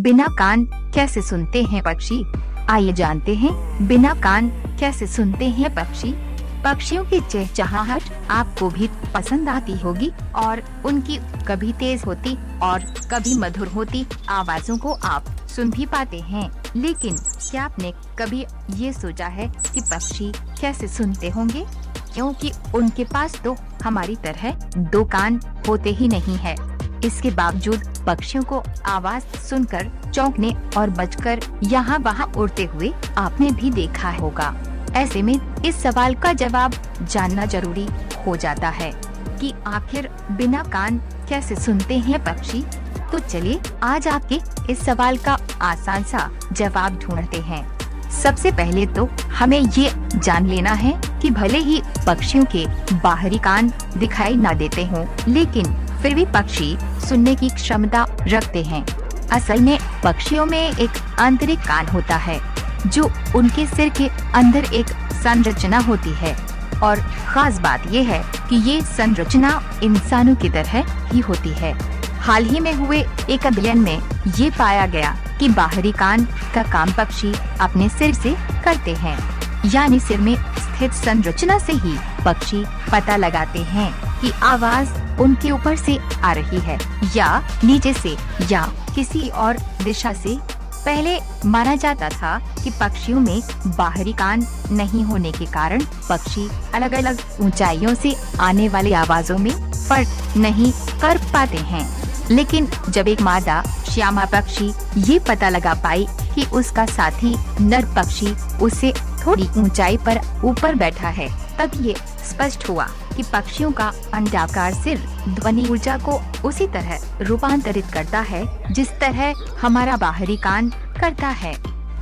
बिना कान कैसे सुनते हैं पक्षी? आइए जानते हैं बिना कान कैसे सुनते हैं पक्षी। पक्षियों की चहचहाहट आपको भी पसंद आती होगी और उनकी कभी तेज होती और कभी मधुर होती आवाजों को आप सुन भी पाते हैं। लेकिन क्या आपने कभी ये सोचा है कि पक्षी कैसे सुनते होंगे? क्योंकि उनके पास तो हमारी तरह दो कान होते ही नहीं है। इसके बावजूद पक्षियों को आवाज सुनकर चौंकने और बचकर यहाँ वहाँ उड़ते हुए आपने भी देखा होगा। ऐसे में इस सवाल का जवाब जानना जरूरी हो जाता है कि आखिर बिना कान कैसे सुनते हैं पक्षी। तो चलिए आज आपके इस सवाल का आसान सा जवाब ढूंढते हैं। सबसे पहले तो हमें ये जान लेना है कि भले ही पक्षियों के बाहरी कान दिखाई ना देते हों, लेकिन फिर भी पक्षी सुनने की क्षमता रखते हैं। असल में पक्षियों में एक आंतरिक कान होता है जो उनके सिर के अंदर एक संरचना होती है और खास बात यह है कि ये संरचना इंसानों की तरह ही होती है। हाल ही में हुए एक अध्ययन में ये पाया गया कि बाहरी कान का काम पक्षी अपने सिर से करते हैं, यानी सिर में स्थित संरचना से ही पक्षी पता लगाते हैं कि आवाज उनके ऊपर से आ रही है या नीचे से या किसी और दिशा से। पहले माना जाता था कि पक्षियों में बाहरी कान नहीं होने के कारण पक्षी अलग अलग ऊंचाइयों से आने वाली आवाजों में फर्क नहीं कर पाते हैं। लेकिन जब एक मादा श्यामा पक्षी ये पता लगा पाई कि उसका साथी नर पक्षी उससे थोड़ी ऊंचाई पर ऊपर बैठा है, तब ये स्पष्ट हुआ कि पक्षियों का अंडाकार सिर ध्वनि ऊर्जा को उसी तरह रूपांतरित करता है जिस तरह हमारा बाहरी कान करता है।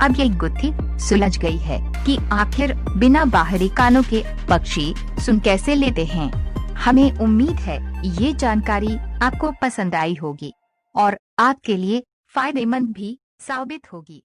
अब ये गुत्थी सुलझ गई है कि आखिर बिना बाहरी कानों के पक्षी सुन कैसे लेते हैं। हमें उम्मीद है ये जानकारी आपको पसंद आई होगी और आपके लिए फायदेमंद भी साबित होगी।